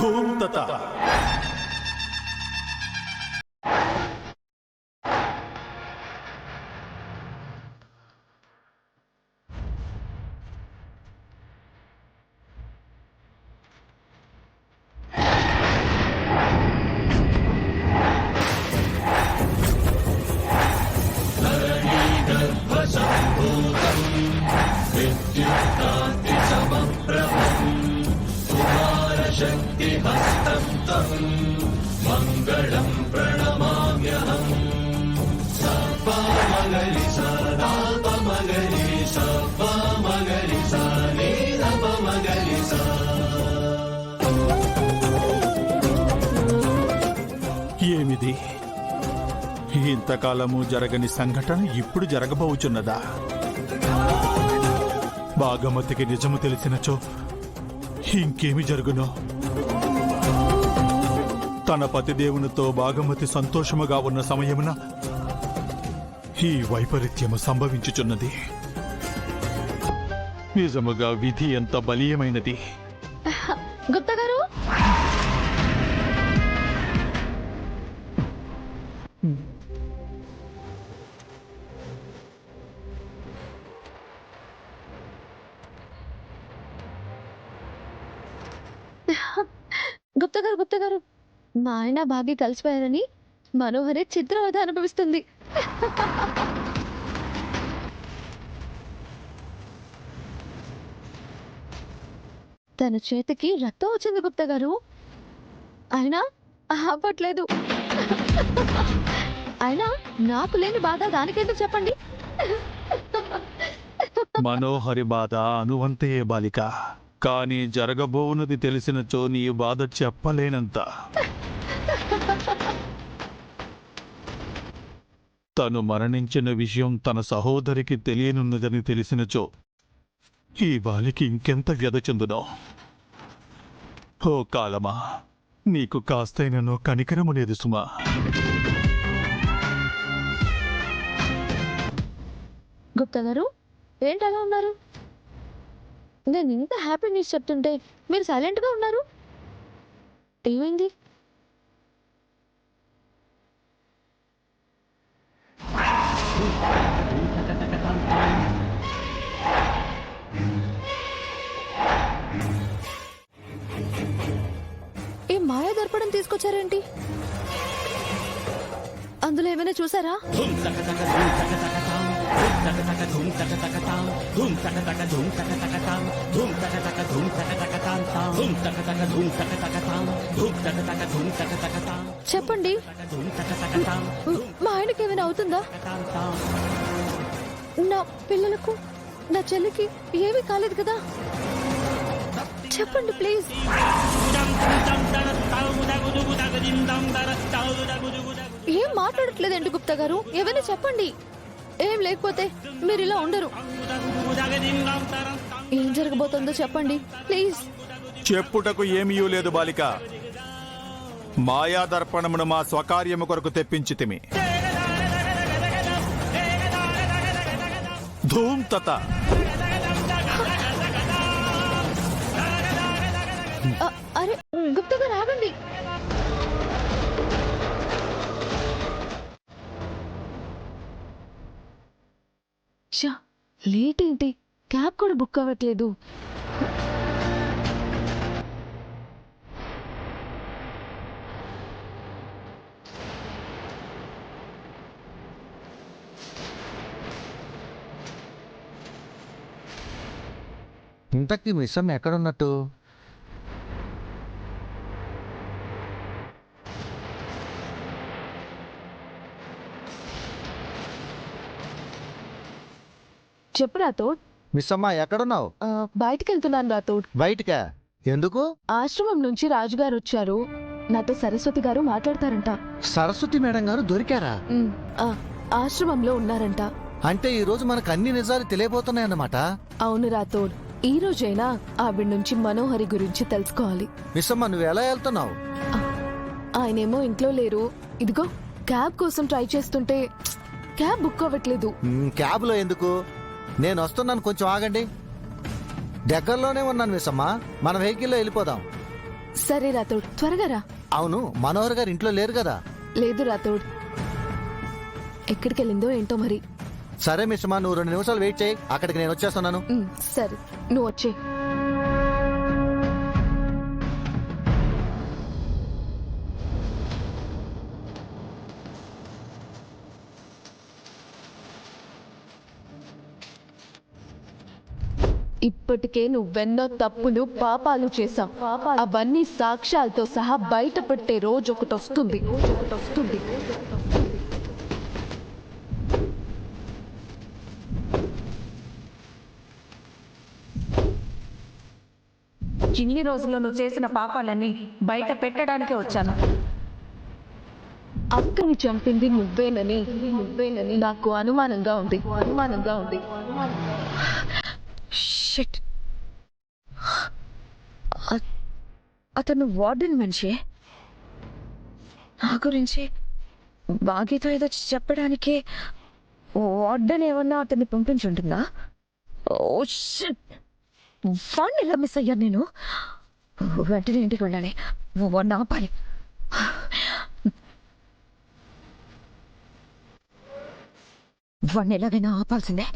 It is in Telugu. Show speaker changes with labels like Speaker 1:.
Speaker 1: ధూమ్తత.
Speaker 2: మంగళం ప్రణమామ్యహం. సపమగరి సదాపమగరి సపమగరి సపమగరి స.
Speaker 1: ఏమిది? ఇంతకాలము జరగని సంఘటన ఇప్పుడు జరగబోచున్నదా? భాగమతికి నిజము తెలిసినచో ఇంకేమి జరుగునో? తన పతిదేవునితో భాగమతి సంతోషముగా ఉన్న సమయమున ఈ వైపరీత్యము సంభవించుచున్నది. నిజముగా విధి ఎంత బలీయమైనది.
Speaker 3: గుప్తా గారు, గుప్తా గారు, మా ఆయన భాగ్య కలిసిపోయారని మనోహరి చిత్రవద అనుభవిస్తుంది. తన చేతికి రక్తం వచ్చింది గుప్తా గారు. అయినా ఆపట్లేదు. అయినా నాకు లేని బాధ దానికెందుకు చెప్పండి?
Speaker 1: మనోహరి బాధ అనువంతే బాలిక. కాని జరగబోవున్నది తెలిసినచో నీ బాధ చెప్పలేనంత. తను మరణించిన విషయం తన సహోదరికి తెలియనున్నదని తెలిసినచో ఈ బాలికి ఇంకెంత వ్యధ చెందునో. ఓ కాలమా, నీకు కాస్తైనను కనికరము లేదు సుమా.
Speaker 3: గుప్తా గారు, ఏంటి అలా ఉన్నారు? నేను ఇంత హ్యాపీ న్యూస్ చెప్తుంటే మీరు సైలెంట్గా ఉన్నారు. ఏమైంది? ఏ మాయా దర్పణం తీసుకొచ్చారేంటి? అందులో ఏమైనా చూసారా? చెప్పండి, మా ఆయనకి ఏమైనా అవుతుందా? నా పిల్లలకు, నా చెల్లికి ఏమీ కాలేదు కదా? చెప్పండి ప్లీజ్. ఏం మాట్లాడట్లేదండి గుప్తా గారు, ఏమైనా చెప్పండి. ఏం లేకపోతే మీరు ఇలా ఉండరు. ఏం జరగబోతుందో చెప్పండి ప్లీజ్.
Speaker 1: చెప్పుటకు ఏమీ లేదు బాలిక. మాయాదర్పణమును మా స్వకార్యము కొరకు తెప్పించితిమి. ధూమ్తత.
Speaker 3: అరే గుప్తా గారు ఆగండి. లేట్ ఏంటి? క్యాబ్ కూడా బుక్ అవ్వట్లేదు.
Speaker 4: ఇంతకీ మిస్సం ఎక్కడున్నట్టు?
Speaker 3: చెప్పు రాతోడ్.
Speaker 4: మిస్సమ్మ ఎక్కడున్నావు?
Speaker 3: బయటికి వెళ్తున్నాను రాతోడ్.
Speaker 4: బయటికా? ఎందుకు?
Speaker 3: ఆశ్రమం నుంచి రాజుగారు వచ్చారు. నాతో సరస్వతి గారు మాట్లాడతారంట.
Speaker 4: సరస్వతి మేడం గారు దొరికారా?
Speaker 3: ఆశ్రమంలో ఉన్నారంట.
Speaker 4: అంటే ఈ రోజు మనకు అన్ని నిజాలు తెలియబోతున్నాయన్నమాట.
Speaker 3: అవును రాతోడ్, ఈ రోజైనా ఆవిడ నుంచి మనోహరి గురించి తెలుసుకోవాలి.
Speaker 4: మిస్సమ్మ నువ్వు ఎలా వెళ్తున్నావు?
Speaker 3: ఆయనేమో ఇంట్లో లేరు. ఇదిగో క్యాబ్ కోసం ట్రై చేస్తుంటే క్యాబ్ బుక్ అవ్వట్లేదు.
Speaker 4: క్యాబ్ లో ఎందుకు? నేను వస్తున్నాను, కొంచెం ఆగండి. దగ్గరలోనే ఉన్నాను మిస్సమ్మ, మన వెహికల్లో వెళ్ళిపోదాం.
Speaker 3: సరే రాతోడ్, త్వరగా రా.
Speaker 4: అవును, మనోహర్ గారు ఇంట్లో లేరు కదా?
Speaker 3: లేదు రాతోడ్, ఎక్కడికి వెళ్ళిందో ఏంటో మరి.
Speaker 4: సరే మిశ్రమా, నువ్వు 2 నిమిషాలు వెయిట్ చేయి, అక్కడికి నేను వచ్చేస్తున్నాను.
Speaker 3: సరే, నువ్వు వచ్చే. ఇప్పటికే నువ్వెన్నో తప్పులు పాపాలు చేశావు. అవన్నీ సాక్ష్యాలతో సహా బయట పెట్టే రోజు ఒకటి వస్తుంది.
Speaker 5: ఇన్ని రోజుల్లో నువ్వు చేసిన పాపాలన్నీ బయట పెట్టడానికే వచ్చాను.
Speaker 3: అక్కని చంపింది నువ్వేనని నాకు అనుమానంగా ఉంది.
Speaker 5: షిట్. అతను వార్డెన్ మనిషి. నా గురించి బాగీతో ఏదో చెప్పడానికి వార్డెన్ ఏమన్నా అతన్ని పంపించుంటుందా? ఓ షిట్, వాడిని ఎలా మిస్ అయ్యాను నేను? వెంటనే ఇంటికి వెళ్ళాలి, వాడిని ఆపాలి. వాడిని ఎలాగైనా ఆపాల్సిందే.